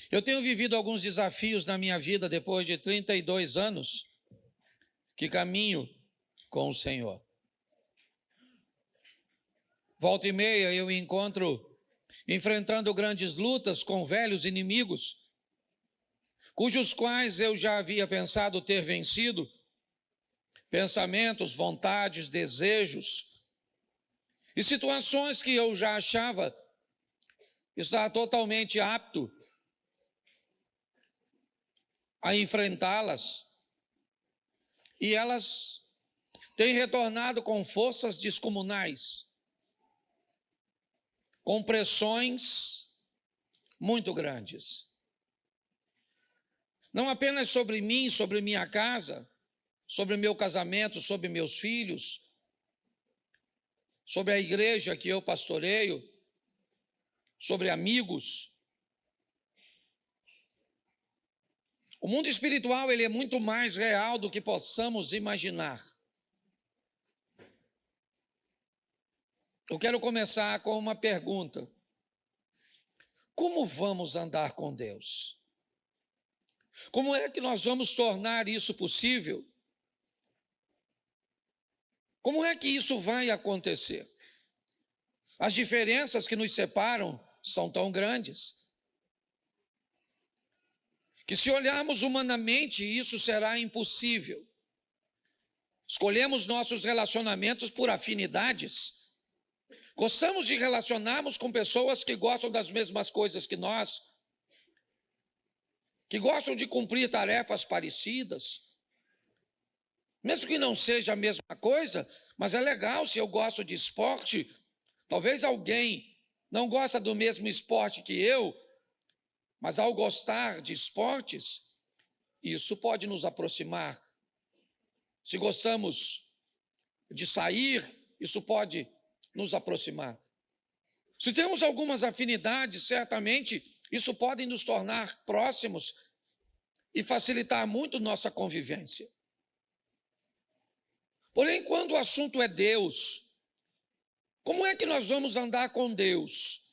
Eu tenho vivido alguns desafios na minha vida depois de 32 anos que caminho com o Senhor. Volta e meia eu me encontro enfrentando grandes lutas com velhos inimigos, cujos quais eu já havia pensado ter vencido, pensamentos, vontades, desejos e situações que eu já achava estar totalmente apto a enfrentá-las, e elas têm retornado com forças descomunais, com pressões muito grandes. Não apenas sobre mim, sobre minha casa, sobre meu casamento, sobre meus filhos, sobre a igreja que eu pastoreio, sobre amigos. O mundo espiritual, ele é muito mais real do que possamos imaginar. Eu quero começar com uma pergunta. Como vamos andar com Deus? Como é que nós vamos tornar isso possível? Como é que isso vai acontecer? As diferenças que nos separam são tão grandes que, se olharmos humanamente, isso será impossível. Escolhemos nossos relacionamentos por afinidades. Gostamos de relacionarmos com pessoas que gostam das mesmas coisas que nós, que gostam de cumprir tarefas parecidas. Mesmo que não seja a mesma coisa, mas é legal se eu gosto de esporte. Talvez alguém não gosta do mesmo esporte que eu, mas ao gostar de esportes, isso pode nos aproximar. Se gostamos de sair, isso pode nos aproximar. Se temos algumas afinidades, certamente isso pode nos tornar próximos e facilitar muito nossa convivência. Porém, quando o assunto é Deus, como é que nós vamos andar com Deus,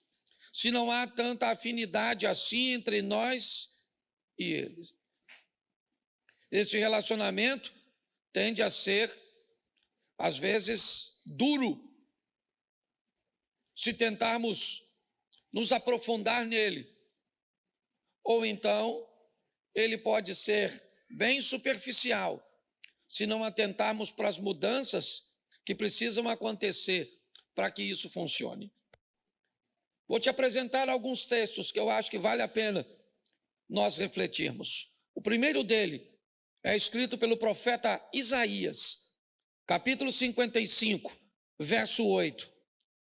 se não há tanta afinidade assim entre nós e Ele? Esse relacionamento tende a ser, às vezes, duro, se tentarmos nos aprofundar nele. Ou então, ele pode ser bem superficial, se não atentarmos para as mudanças que precisam acontecer para que isso funcione. Vou te apresentar alguns textos que eu acho que vale a pena nós refletirmos. O primeiro dele é escrito pelo profeta Isaías, capítulo 55, verso 8.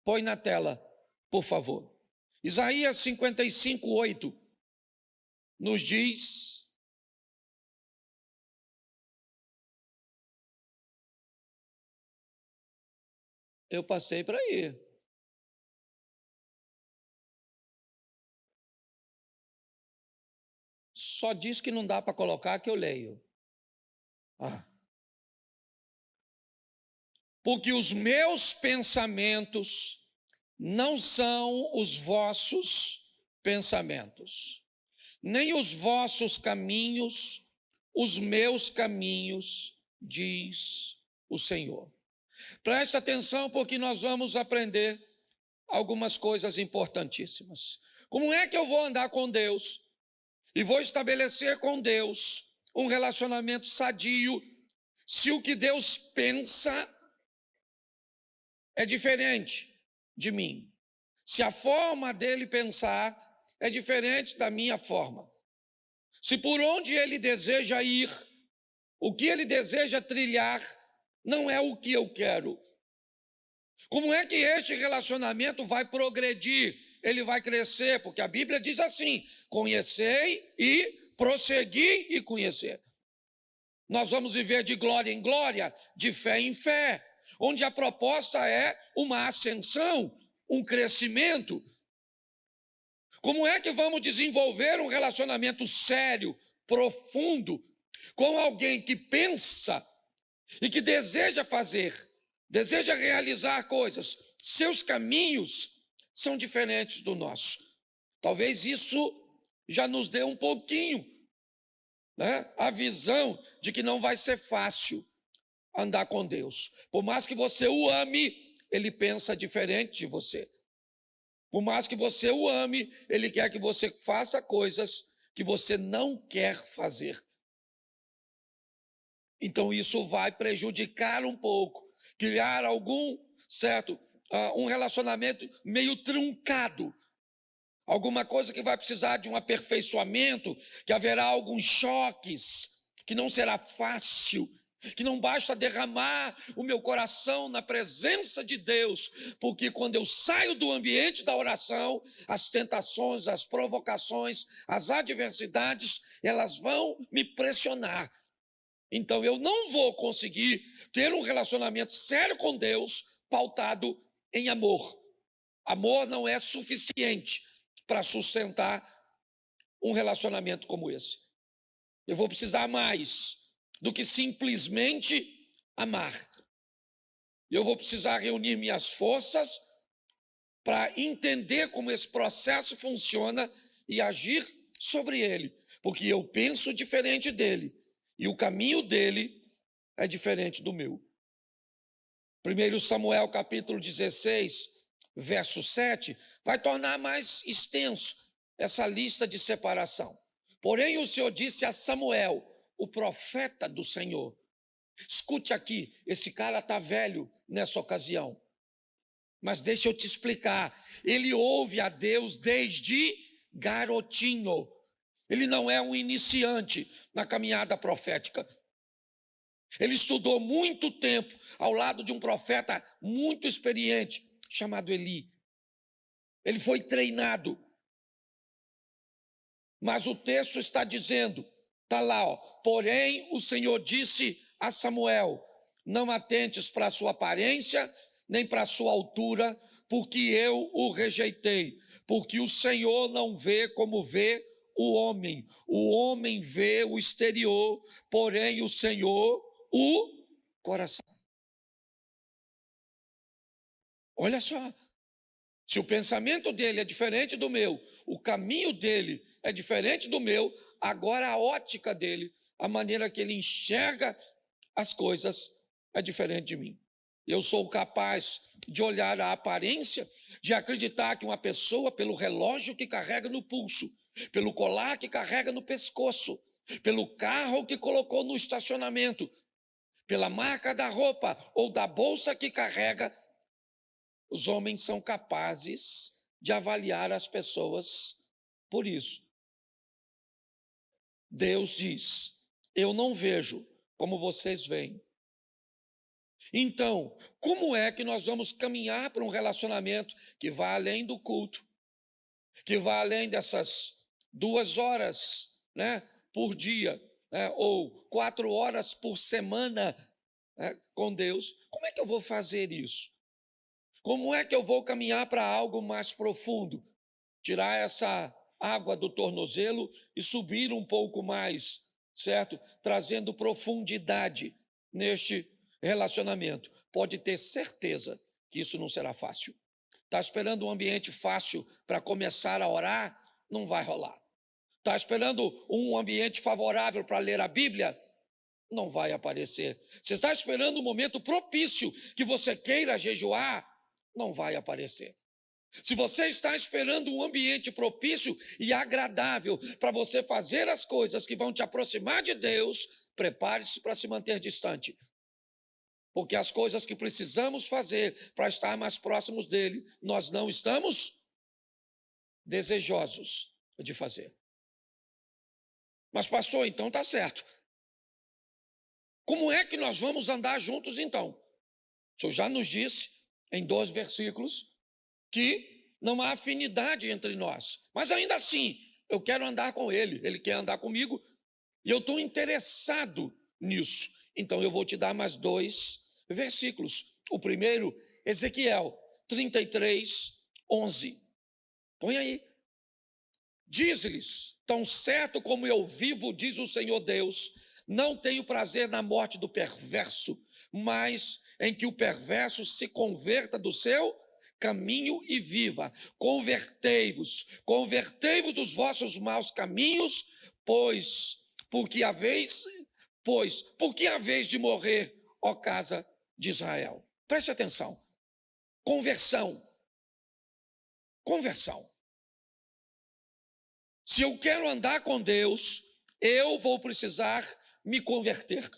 Põe na tela, por favor. Isaías 55, 8 nos diz: eu passei para aí. Só diz que não dá para colocar que eu leio. Porque os meus pensamentos não são os vossos pensamentos, nem os vossos caminhos, os meus caminhos, diz o Senhor. Preste atenção, porque nós vamos aprender algumas coisas importantíssimas. Como é que eu vou andar com Deus e vou estabelecer com Deus um relacionamento sadio, se o que Deus pensa é diferente de mim? Se a forma dele pensar é diferente da minha forma? Se por onde ele deseja ir, o que ele deseja trilhar, não é o que eu quero? Como é que este relacionamento vai progredir? Ele vai crescer, porque a Bíblia diz assim: conhecei e prossegui e conhecer. Nós vamos viver de glória em glória, de fé em fé, onde a proposta é uma ascensão, um crescimento. Como é que vamos desenvolver um relacionamento sério, profundo, com alguém que pensa e que deseja fazer, deseja realizar coisas? Seus caminhos são diferentes do nosso. Talvez isso já nos deu um pouquinho, né, a visão de que não vai ser fácil andar com Deus. Por mais que você o ame, ele pensa diferente de você. Por mais que você o ame, ele quer que você faça coisas que você não quer fazer. Então isso vai prejudicar um pouco, criar um relacionamento meio truncado. Alguma coisa que vai precisar de um aperfeiçoamento, que haverá alguns choques, que não será fácil, que não basta derramar o meu coração na presença de Deus, porque quando eu saio do ambiente da oração, as tentações, as provocações, as adversidades, elas vão me pressionar. Então eu não vou conseguir ter um relacionamento sério com Deus pautado em amor. Amor não é suficiente para sustentar um relacionamento como esse. Eu vou precisar mais do que simplesmente amar. Eu vou precisar reunir minhas forças para entender como esse processo funciona e agir sobre ele, porque eu penso diferente dele e o caminho dele é diferente do meu. 1 Samuel capítulo 16, verso 7, vai tornar mais extenso essa lista de separação. Porém, o Senhor disse a Samuel, o profeta do Senhor: escute aqui, esse cara está velho nessa ocasião, mas deixa eu te explicar, ele ouve a Deus desde garotinho, ele não é um iniciante na caminhada profética. Ele estudou muito tempo ao lado de um profeta muito experiente, chamado Eli. Ele foi treinado. Mas o texto está dizendo, está lá, ó, porém o Senhor disse a Samuel: não atentes para a sua aparência, nem para a sua altura, porque eu o rejeitei. Porque o Senhor não vê como vê o homem vê o exterior, porém o Senhor o coração. Olha só, se o pensamento dele é diferente do meu, o caminho dele é diferente do meu, agora a ótica dele, a maneira que ele enxerga as coisas é diferente de mim. Eu sou capaz de olhar a aparência, de acreditar que uma pessoa, pelo relógio que carrega no pulso, pelo colar que carrega no pescoço, pelo carro que colocou no estacionamento, pela marca da roupa ou da bolsa que carrega, os homens são capazes de avaliar as pessoas por isso. Deus diz: eu não vejo como vocês veem. Então, como é que nós vamos caminhar para um relacionamento que vá além do culto, que vá além dessas 2 horas, né, por dia, né, ou 4 horas por semana, né, com Deus? Como é que eu vou fazer isso? Como é que eu vou caminhar para algo mais profundo? Tirar essa água do tornozelo e subir um pouco mais, certo? Trazendo profundidade neste relacionamento. Pode ter certeza que isso não será fácil. Está esperando um ambiente fácil para começar a orar? Não vai rolar. Está esperando um ambiente favorável para ler a Bíblia? Não vai aparecer. Você está esperando um momento propício que você queira jejuar? Não vai aparecer. Se você está esperando um ambiente propício e agradável para você fazer as coisas que vão te aproximar de Deus, prepare-se para se manter distante. Porque as coisas que precisamos fazer para estar mais próximos dele, nós não estamos desejosos de fazer. Mas pastor, então está certo. Como é que nós vamos andar juntos então? O senhor já nos disse em 2 versículos que não há afinidade entre nós. Mas ainda assim, eu quero andar com ele, ele quer andar comigo, e eu estou interessado nisso. Então eu vou te dar mais 2 versículos. O primeiro, Ezequiel 33, 11. Põe aí. Diz-lhes: tão certo como eu vivo, diz o Senhor Deus, não tenho prazer na morte do perverso, mas em que o perverso se converta do seu caminho e viva. Convertei-vos dos vossos maus caminhos, porque haveis de morrer, ó casa de Israel. Preste atenção. Conversão. Se eu quero andar com Deus, eu vou precisar me converter.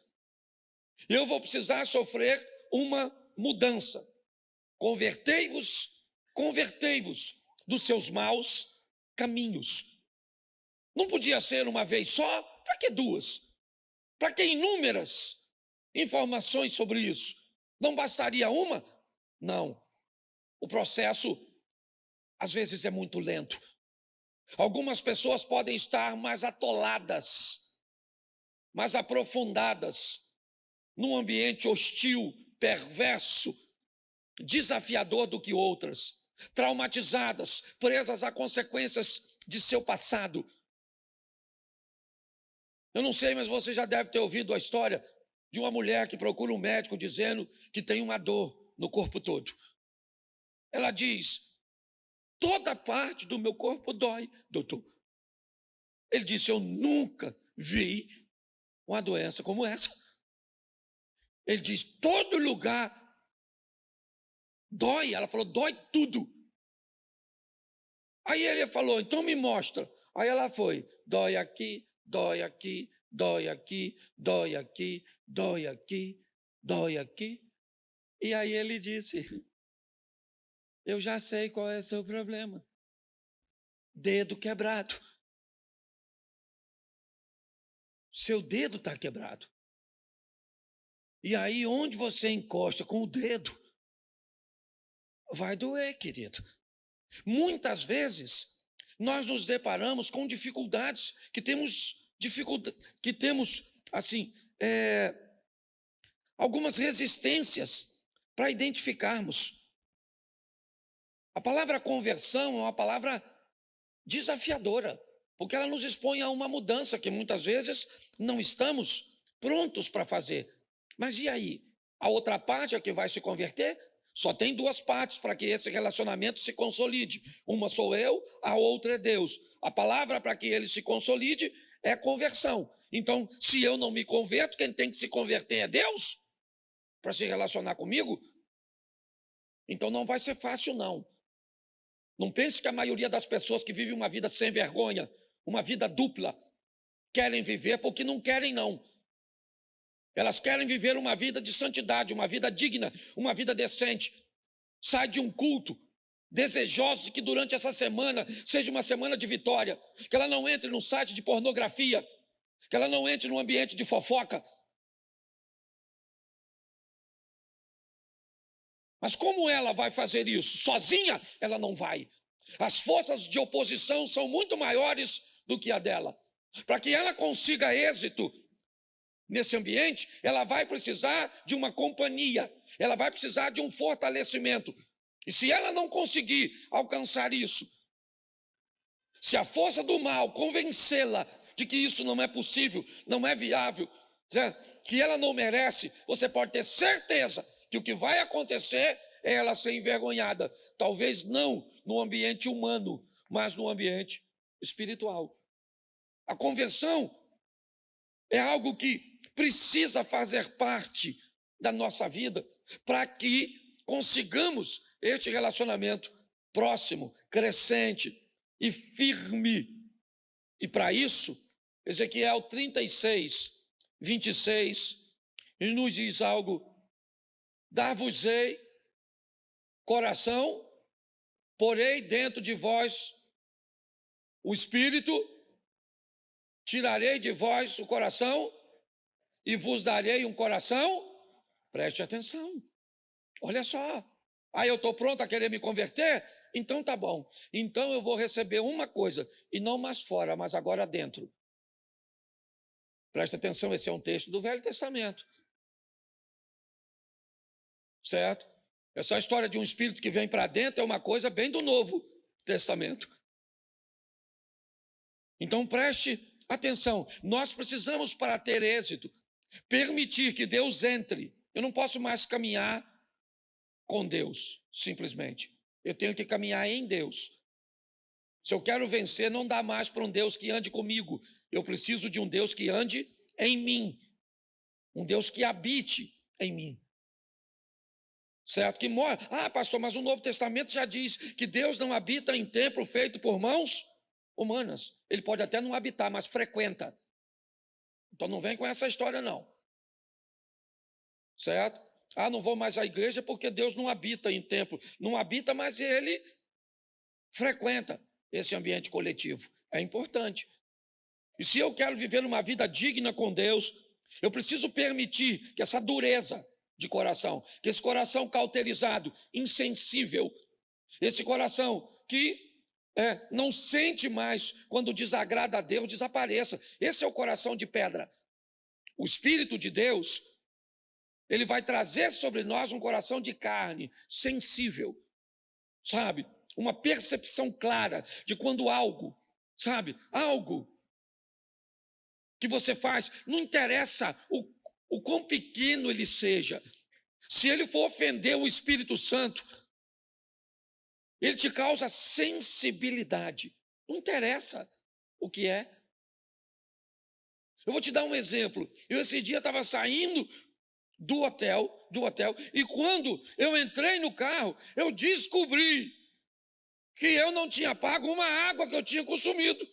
Eu vou precisar sofrer uma mudança. Convertei-vos dos seus maus caminhos. Não podia ser uma vez só? Para que duas? Para que inúmeras informações sobre isso? Não bastaria uma? Não. O processo, às vezes, é muito lento. Algumas pessoas podem estar mais atoladas, mais aprofundadas, num ambiente hostil, perverso, desafiador do que outras, traumatizadas, presas a consequências de seu passado. Eu não sei, mas você já deve ter ouvido a história de uma mulher que procura um médico dizendo que tem uma dor no corpo todo. Ela diz: toda parte do meu corpo dói, doutor. Ele disse: eu nunca vi uma doença como essa. Ele diz: todo lugar dói. Ela falou: dói tudo. Aí ele falou: então me mostra. Aí ela foi: dói aqui, dói aqui, dói aqui, dói aqui, dói aqui, dói aqui. E aí ele disse: eu já sei qual é o seu problema. Dedo quebrado. Seu dedo está quebrado. E aí, onde você encosta com o dedo, vai doer, querido. Muitas vezes, nós nos deparamos com dificuldades, algumas resistências para identificarmos. A palavra conversão é uma palavra desafiadora, porque ela nos expõe a uma mudança que muitas vezes não estamos prontos para fazer. Mas e aí? A outra parte é que vai se converter? Só tem duas partes para que esse relacionamento se consolide. Uma sou eu, a outra é Deus. A palavra para que ele se consolide é conversão. Então, se eu não me converto, quem tem que se converter é Deus para se relacionar comigo? Então não vai ser fácil, não. Não pense que a maioria das pessoas que vivem uma vida sem vergonha, uma vida dupla, querem viver porque não querem, não. Elas querem viver uma vida de santidade, uma vida digna, uma vida decente. Sai de um culto desejoso de que durante essa semana seja uma semana de vitória, que ela não entre num site de pornografia, que ela não entre num ambiente de fofoca. Mas como ela vai fazer isso? Sozinha, ela não vai. As forças de oposição são muito maiores do que a dela. Para que ela consiga êxito nesse ambiente, ela vai precisar de uma companhia, ela vai precisar de um fortalecimento. E se ela não conseguir alcançar isso, se a força do mal convencê-la de que isso não é possível, não é viável, que ela não merece, você pode ter certeza que o que vai acontecer é ela ser envergonhada. Talvez não no ambiente humano, mas no ambiente espiritual. A conversão é algo que precisa fazer parte da nossa vida para que consigamos este relacionamento próximo, crescente e firme. E para isso, Ezequiel 36, 26, nos diz algo: dar-vos-ei coração, porei dentro de vós o espírito, tirarei de vós o coração e vos darei um coração. Preste atenção. Olha só. Aí eu estou pronto a querer me converter? Então tá bom. Então eu vou receber uma coisa, e não mais fora, mas agora dentro. Preste atenção, esse é um texto do Velho Testamento. Certo? Essa história de um espírito que vem para dentro é uma coisa bem do Novo Testamento. Então preste atenção. Nós precisamos, para ter êxito, permitir que Deus entre. Eu não posso mais caminhar com Deus, simplesmente. Eu tenho que caminhar em Deus. Se eu quero vencer, não dá mais para um Deus que ande comigo. Eu preciso de um Deus que ande em mim. Um Deus que habite em mim. Certo? Que mora. Ah, pastor, mas o Novo Testamento já diz que Deus não habita em templo feito por mãos humanas. Ele pode até não habitar, mas frequenta. Então não vem com essa história, não. Certo? Ah, não vou mais à igreja porque Deus não habita em templo. Não habita, mas ele frequenta esse ambiente coletivo. É importante. E se eu quero viver uma vida digna com Deus, eu preciso permitir que essa dureza de coração, que esse coração cauterizado, insensível, esse coração que não sente mais quando desagrada a Deus, desapareça. Esse é o coração de pedra. O Espírito de Deus, ele vai trazer sobre nós um coração de carne, sensível, sabe? Uma percepção clara de quando algo, sabe? Algo que você faz, não interessa o quão pequeno ele seja. Se ele for ofender o Espírito Santo, ele te causa sensibilidade. Não interessa o que é. Eu vou te dar um exemplo. Eu esse dia estava saindo do hotel, e quando eu entrei no carro, eu descobri que eu não tinha pago uma água que eu tinha consumido.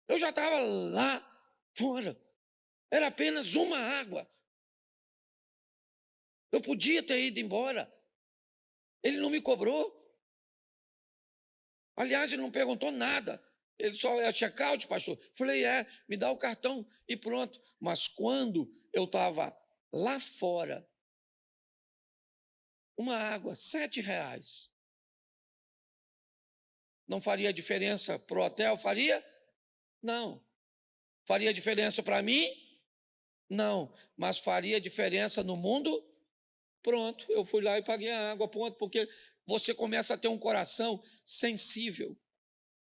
Eu já estava lá fora. Era apenas uma água. Eu podia ter ido embora. Ele não me cobrou. Aliás, ele não perguntou nada. Ele só é check-out, pastor. Falei, me dá o cartão e pronto. Mas quando eu estava lá fora, uma água, R$7. Não faria diferença para o hotel? Faria? Não. Faria diferença para mim? Não. Mas faria diferença no mundo? Pronto, eu fui lá e paguei a água, ponto, porque você começa a ter um coração sensível.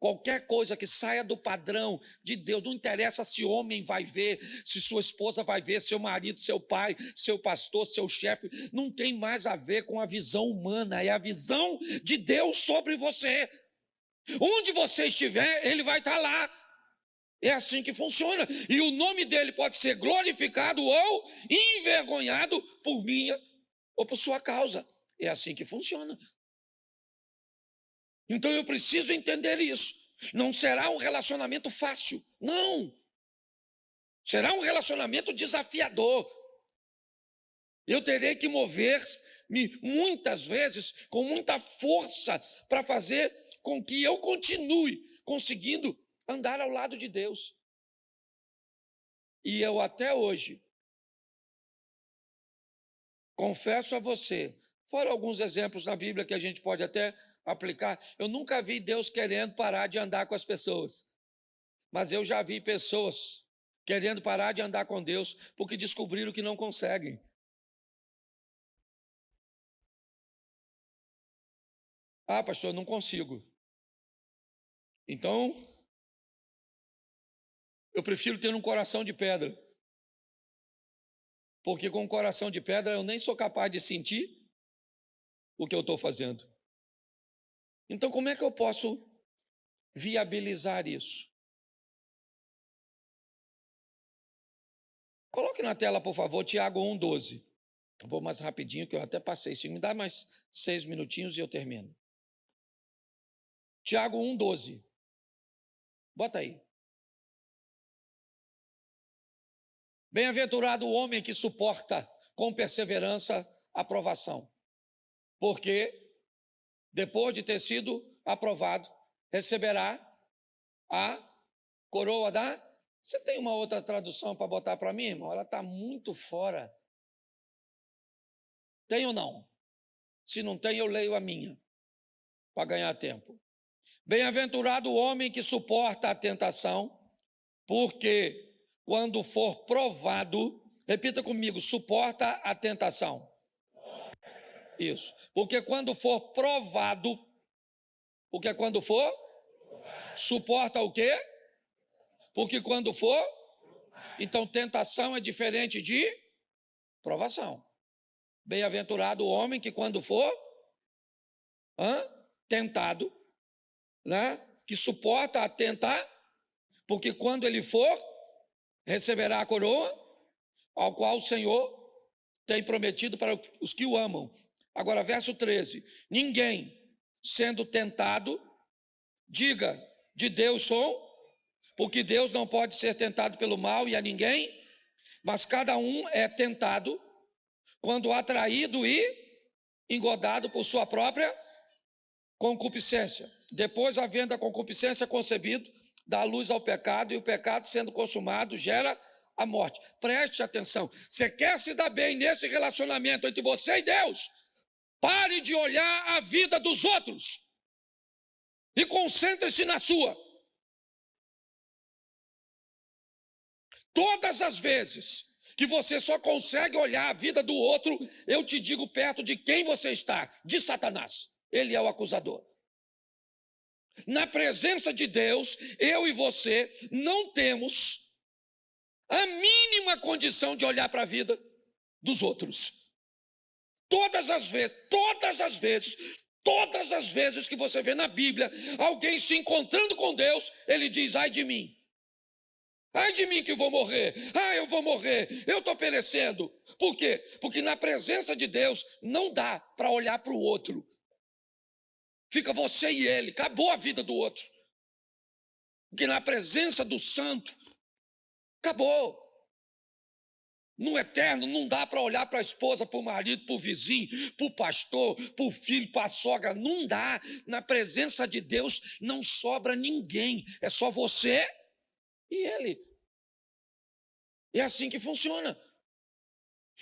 Qualquer coisa que saia do padrão de Deus, não interessa se homem vai ver, se sua esposa vai ver, seu marido, seu pai, seu pastor, seu chefe, não tem mais a ver com a visão humana, é a visão de Deus sobre você. Onde você estiver, ele vai estar lá. É assim que funciona. E o nome dele pode ser glorificado ou envergonhado por minha ou por sua causa. É assim que funciona. Então eu preciso entender isso. Não será um relacionamento fácil, não. Será um relacionamento desafiador. Eu terei que mover-me muitas vezes com muita força para fazer com que eu continue conseguindo andar ao lado de Deus. E eu até hoje, confesso a você, fora alguns exemplos na Bíblia que a gente pode até aplicar, eu nunca vi Deus querendo parar de andar com as pessoas. Mas eu já vi pessoas querendo parar de andar com Deus porque descobriram que não conseguem. Ah, pastor, eu não consigo. Então, eu prefiro ter um coração de pedra. Porque com um coração de pedra eu nem sou capaz de sentir o que eu estou fazendo. Então, como é que eu posso viabilizar isso? Coloque na tela, por favor, Tiago 1,12. Vou mais rapidinho, que eu até passei. Se me dá mais 6 minutinhos e eu termino. Tiago 1,12. Bota aí. Bem-aventurado o homem que suporta com perseverança a provação, porque depois de ter sido aprovado, receberá a coroa da... Você tem uma outra tradução para botar para mim, irmão? Ela está muito fora. Tem ou não? Se não tem, eu leio a minha, para ganhar tempo. Bem-aventurado o homem que suporta a tentação, porque quando for provado, repita comigo, suporta a tentação. Isso. Porque quando for provado, porque quando for, suporta o quê? Porque quando for, então tentação é diferente de provação. Bem-aventurado o homem que quando for tentado, né, que suporta a tentar, porque quando ele for, receberá a coroa, ao qual o Senhor tem prometido para os que o amam. Agora, verso 13: ninguém sendo tentado, diga, de Deus sou, porque Deus não pode ser tentado pelo mal e a ninguém, mas cada um é tentado quando atraído e engodado por sua própria concupiscência. Depois, havendo a concupiscência concebido, dá luz ao pecado, e o pecado, sendo consumado, gera a morte. Preste atenção. Você quer se dar bem nesse relacionamento entre você e Deus? Pare de olhar a vida dos outros e concentre-se na sua. Todas as vezes que você só consegue olhar a vida do outro, eu te digo perto de quem você está, de Satanás. Ele é o acusador. Na presença de Deus, eu e você não temos a mínima condição de olhar para a vida dos outros. Todas as vezes que você vê na Bíblia alguém se encontrando com Deus, ele diz: ai de mim. Ai de mim que vou morrer, eu vou morrer, eu estou perecendo. Por quê? Porque na presença de Deus não dá para olhar para o outro. Fica você e ele, acabou a vida do outro. Porque na presença do santo, acabou. No eterno não dá para olhar para a esposa, para o marido, para o vizinho, para o pastor, para o filho, para a sogra, não dá. Na presença de Deus não sobra ninguém, é só você e ele. É assim que funciona.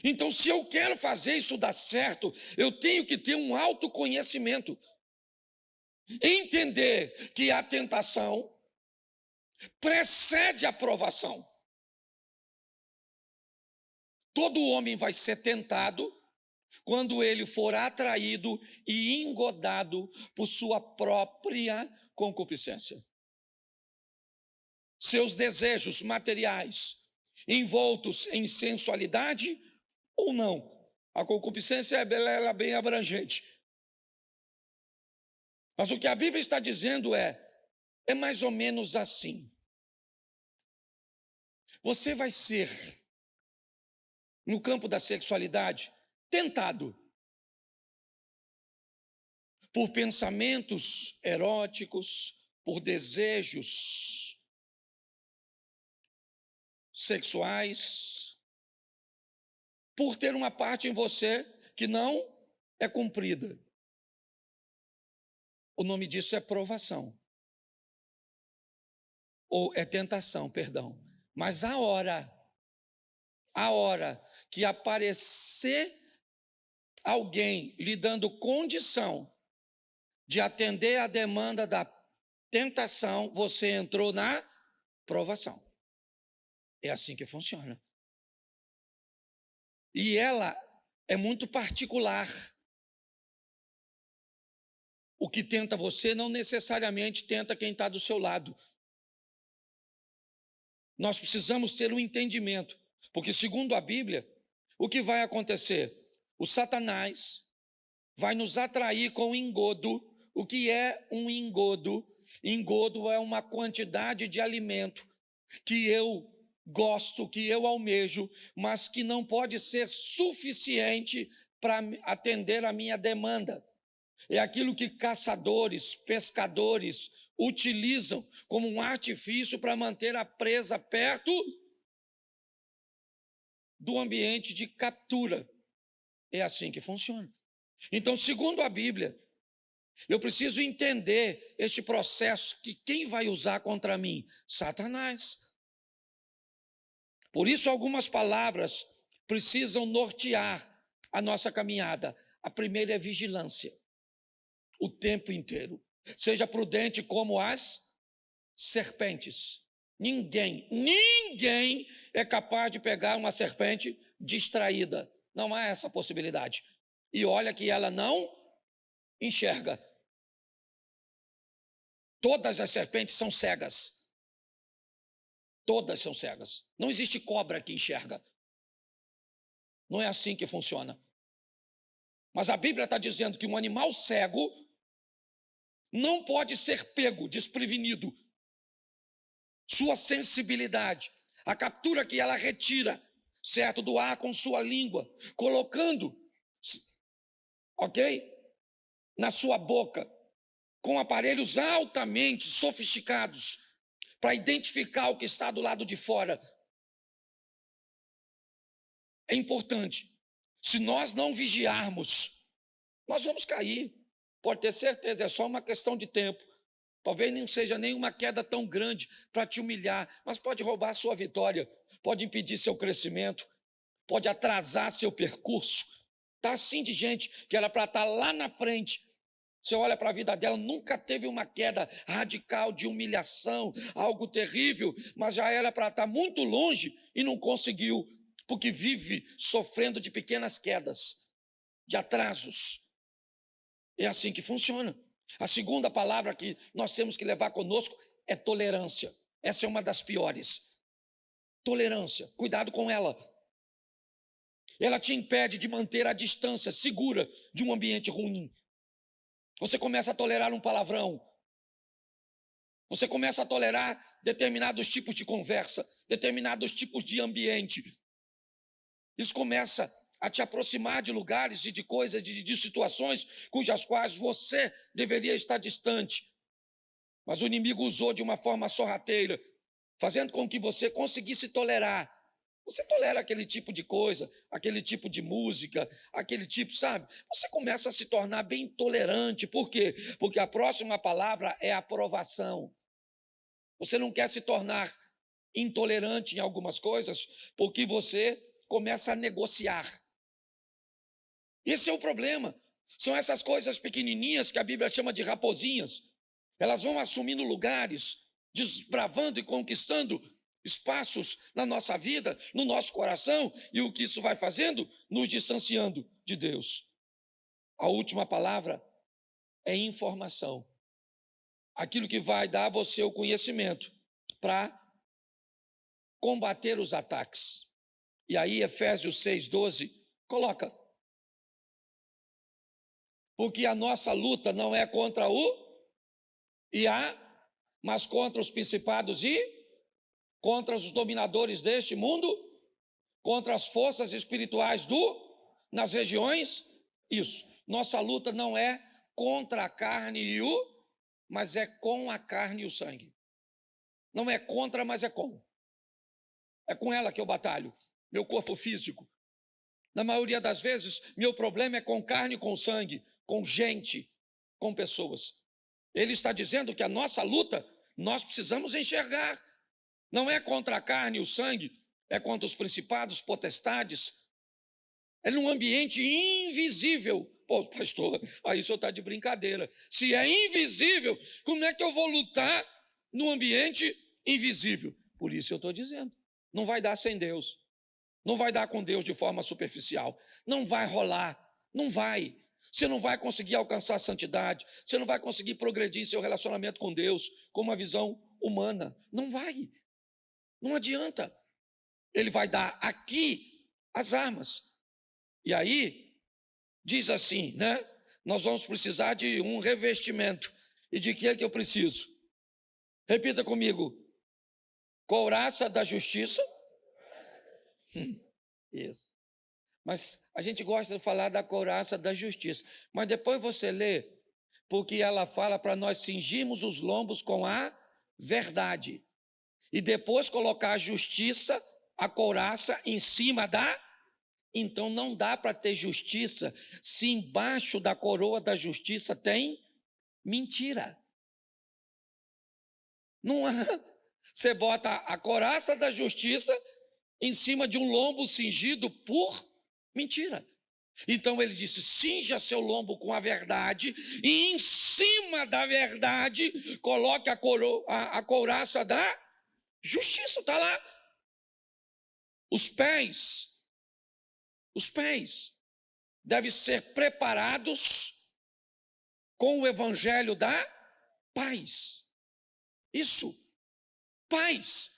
Então, se eu quero fazer isso dar certo, eu tenho que ter um autoconhecimento. Entender que a tentação precede a provação. Todo homem vai ser tentado quando ele for atraído e engodado por sua própria concupiscência. Seus desejos materiais envoltos em sensualidade ou não. A concupiscência é bem abrangente. Mas o que a Bíblia está dizendo é mais ou menos assim. Você vai ser, no campo da sexualidade, tentado por pensamentos eróticos, por desejos sexuais, por ter uma parte em você que não é cumprida. O nome disso é provação. Ou é tentação, perdão. Mas a hora que aparecer alguém lhe dando condição de atender a demanda da tentação, você entrou na provação. É assim que funciona. E ela é muito particular. O que tenta você não necessariamente tenta quem está do seu lado. Nós precisamos ter um entendimento, porque segundo a Bíblia, o que vai acontecer? O Satanás vai nos atrair com engodo. O que é um engodo? Engodo é uma quantidade de alimento que eu gosto, que eu almejo, mas que não pode ser suficiente para atender a minha demanda. É aquilo que caçadores, pescadores utilizam como um artifício para manter a presa perto do ambiente de captura. É assim que funciona. Então, segundo a Bíblia, eu preciso entender este processo que quem vai usar contra mim? Satanás. Por isso, algumas palavras precisam nortear a nossa caminhada. A primeira é vigilância. O tempo inteiro. Seja prudente como as serpentes. Ninguém é capaz de pegar uma serpente distraída. Não há essa possibilidade. E olha que ela não enxerga. Todas as serpentes são cegas. Todas são cegas. Não existe cobra que enxerga. Não é assim que funciona. Mas a Bíblia está dizendo que um animal cego não pode ser pego desprevenido. Sua sensibilidade, a captura que ela retira, certo, do ar com sua língua, colocando, ok, na sua boca, com aparelhos altamente sofisticados, para identificar o que está do lado de fora. É importante. Se nós não vigiarmos, nós vamos cair. Pode ter certeza, é só uma questão de tempo. Talvez não seja nenhuma queda tão grande para te humilhar, mas pode roubar sua vitória, pode impedir seu crescimento, pode atrasar seu percurso. Está assim de gente que era para estar lá na frente. Você olha para a vida dela, nunca teve uma queda radical de humilhação, algo terrível, mas já era para estar muito longe e não conseguiu, porque vive sofrendo de pequenas quedas, de atrasos. É assim que funciona. A segunda palavra que nós temos que levar conosco é tolerância. Essa é uma das piores. Tolerância, cuidado com ela. Ela te impede de manter a distância segura de um ambiente ruim. Você começa a tolerar um palavrão. Você começa a tolerar determinados tipos de conversa, determinados tipos de ambiente. Isso começa a te aproximar de lugares e de coisas, de situações cujas quais você deveria estar distante. Mas o inimigo usou de uma forma sorrateira, fazendo com que você conseguisse tolerar. Você tolera aquele tipo de coisa, aquele tipo de música, aquele tipo, sabe? Você começa a se tornar bem tolerante. Por quê? Porque a próxima palavra é aprovação. Você não quer se tornar intolerante em algumas coisas, porque você começa a negociar. Esse é o problema. São essas coisas pequenininhas que a Bíblia chama de raposinhas. Elas vão assumindo lugares, desbravando e conquistando espaços na nossa vida, no nosso coração, e o que isso vai fazendo? Nos distanciando de Deus. A última palavra é informação. Aquilo que vai dar a você o conhecimento para combater os ataques. E aí, Efésios 6,12, coloca. Porque a nossa luta não é contra o e a, mas contra os principados e contra os dominadores deste mundo, contra as forças espirituais nas regiões. Isso. Nossa luta não é contra a carne e mas é com a carne e o sangue. Não é contra, mas é com. É com ela que eu batalho, meu corpo físico. Na maioria das vezes, meu problema é com carne e com sangue, com gente, com pessoas. Ele está dizendo que a nossa luta, nós precisamos enxergar. Não é contra a carne e o sangue, é contra os principados, potestades. É num ambiente invisível. Pô, pastor, aí o senhor está de brincadeira. Se é invisível, como é que eu vou lutar num ambiente invisível? Por isso eu estou dizendo. Não vai dar sem Deus. Não vai dar com Deus de forma superficial. Não vai rolar. Não vai. Você não vai conseguir alcançar a santidade. Você não vai conseguir progredir em seu relacionamento com Deus com uma visão humana. Não vai. Não adianta. Ele vai dar aqui as armas. E aí, diz assim, né? Nós vamos precisar de um revestimento. E de que é que eu preciso? Repita comigo. Couraça da justiça. Isso. Mas a gente gosta de falar da couraça da justiça. Mas depois você lê, porque ela fala para nós cingirmos os lombos com a verdade. E depois colocar a justiça, a couraça, em cima da. Então não dá para ter justiça se embaixo da coroa da justiça tem mentira. Não há. Você bota a couraça da justiça em cima de um lombo cingido por mentira. Então ele disse: cinja seu lombo com a verdade, e em cima da verdade coloque a couraça da justiça. Está lá. Os pés devem ser preparados com o evangelho da paz. Isso, paz.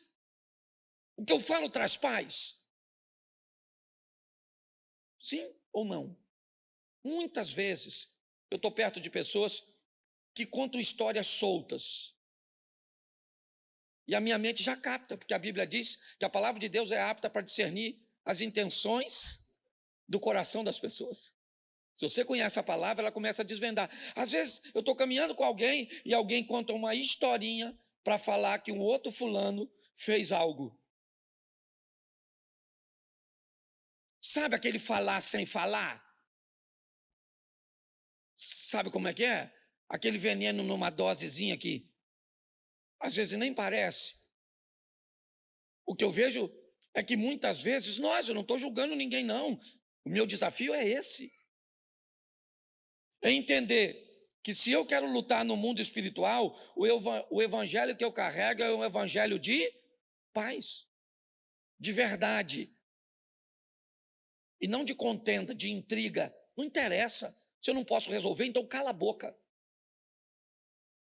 O que eu falo traz paz? Sim ou não? Muitas vezes eu estou perto de pessoas que contam histórias soltas. E a minha mente já capta, porque a Bíblia diz que a palavra de Deus é apta para discernir as intenções do coração das pessoas. Se você conhece a palavra, ela começa a desvendar. Às vezes eu estou caminhando com alguém e alguém conta uma historinha para falar que um outro fulano fez algo. Sabe aquele falar sem falar? Sabe como é que é? Aquele veneno numa dosezinha que às vezes nem parece. O que eu vejo é que muitas vezes eu não estou julgando ninguém, não. O meu desafio é esse. É entender que se eu quero lutar no mundo espiritual, o evangelho que eu carrego é um evangelho de paz, de verdade, e não de contenda, de intriga. Não interessa. Se eu não posso resolver, então cala a boca.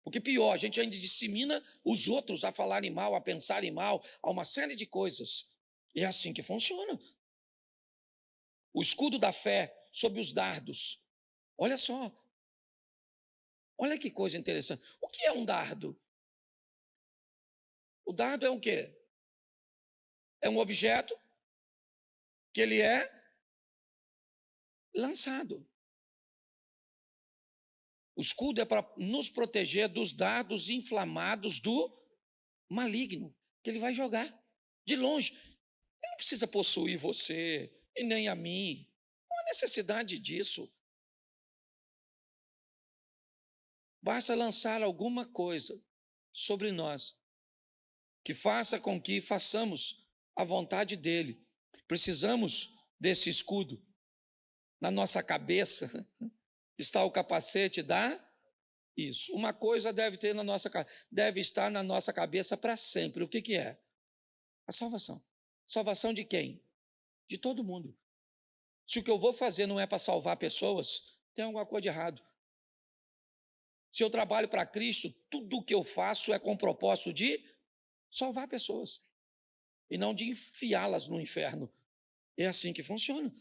Porque pior, a gente ainda dissemina os outros a falarem mal, a pensarem mal, a uma série de coisas. E é assim que funciona. O escudo da fé sob os dardos. Olha só. Olha que coisa interessante. O que é um dardo? O dardo é o quê? É um objeto que ele é lançado. O escudo é para nos proteger dos dardos inflamados do maligno, que ele vai jogar de longe. Ele não precisa possuir você e nem a mim. Não há necessidade disso. Basta lançar alguma coisa sobre nós que faça com que façamos a vontade dele. Precisamos desse escudo. Na nossa cabeça está o capacete da isso. Uma coisa deve estar na nossa cabeça para sempre. O que que é? A salvação. Salvação de quem? De todo mundo. Se o que eu vou fazer não é para salvar pessoas, tem alguma coisa de errado. Se eu trabalho para Cristo, tudo o que eu faço é com o propósito de salvar pessoas e não de enfiá-las no inferno. É assim que funciona.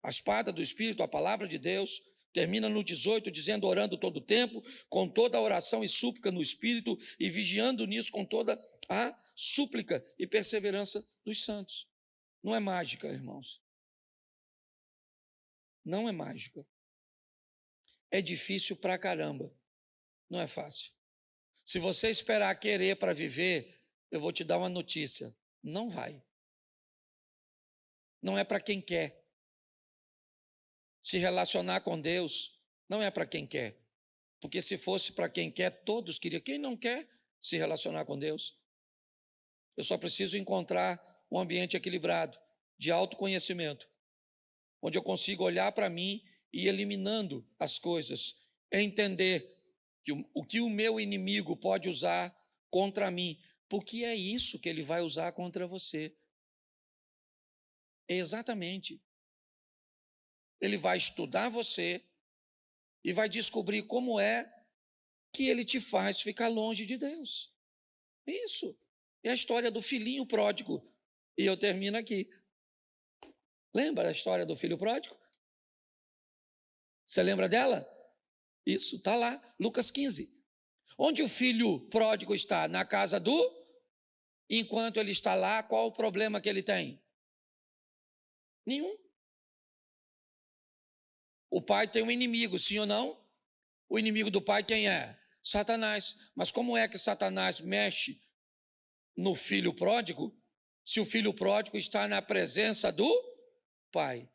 A espada do Espírito, a palavra de Deus, termina no 18, dizendo: orando todo o tempo, com toda a oração e súplica no Espírito, e vigiando nisso com toda a súplica e perseverança dos santos. Não é mágica, irmãos. Não é mágica. É difícil pra caramba. Não é fácil. Se você esperar querer para viver, eu vou te dar uma notícia: não vai. Não é para quem quer. Se relacionar com Deus não é para quem quer. Porque se fosse para quem quer, todos queriam. Quem não quer se relacionar com Deus? Eu só preciso encontrar um ambiente equilibrado, de autoconhecimento, onde eu consigo olhar para mim e ir eliminando as coisas, entender que o que o meu inimigo pode usar contra mim, porque é isso que ele vai usar contra você. Exatamente. Ele vai estudar você e vai descobrir como é que ele te faz ficar longe de Deus. Isso. É a história do filhinho pródigo. E eu termino aqui. Lembra a história do filho pródigo? Você lembra dela? Isso, está lá, Lucas 15. Onde o filho pródigo está? Na casa do? Enquanto ele está lá, qual o problema que ele tem? Nenhum. O pai tem um inimigo, sim ou não? O inimigo do pai quem é? Satanás. Mas como é que Satanás mexe no filho pródigo, se o filho pródigo está na presença do pai?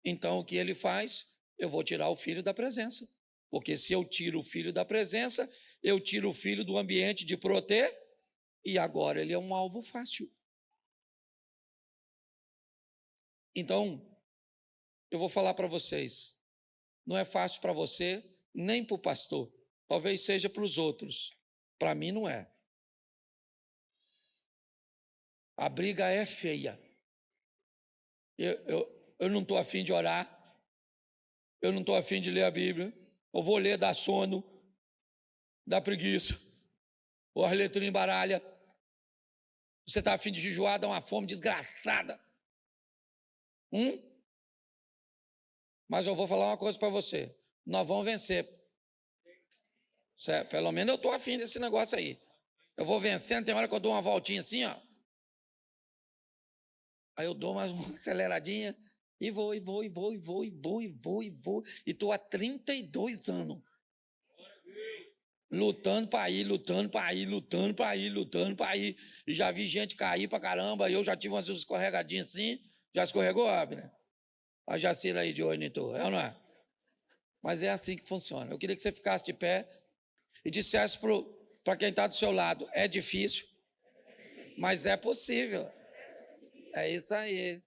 Então o que ele faz? Eu vou tirar o filho da presença. Porque se eu tiro o filho da presença, eu tiro o filho do ambiente de proteger, e agora ele é um alvo fácil. Então, eu vou falar para vocês, não é fácil para você, nem para o pastor. Talvez seja para os outros. Para mim não é. A briga é feia. Eu não estou afim de orar. Eu não estou afim de ler a Bíblia. Eu vou ler, dá sono, dá preguiça. Ou as letrinhas embaralha. Você está afim de jejuar, dá uma fome desgraçada. Mas eu vou falar uma coisa para você. Nós vamos vencer. Certo? Pelo menos eu estou afim desse negócio aí. Eu vou vencendo, tem hora que eu dou uma voltinha assim, ó. Aí eu dou mais uma aceleradinha e vou. E estou há 32 anos. Lutando para ir. E já vi gente cair para caramba. Eu já tive umas escorregadinhas assim. Já escorregou, Abner? A Jacira aí de olho em tu, é ou não é? Mas é assim que funciona. Eu queria que você ficasse de pé e dissesse para quem está do seu lado: é difícil, mas é possível. É isso aí.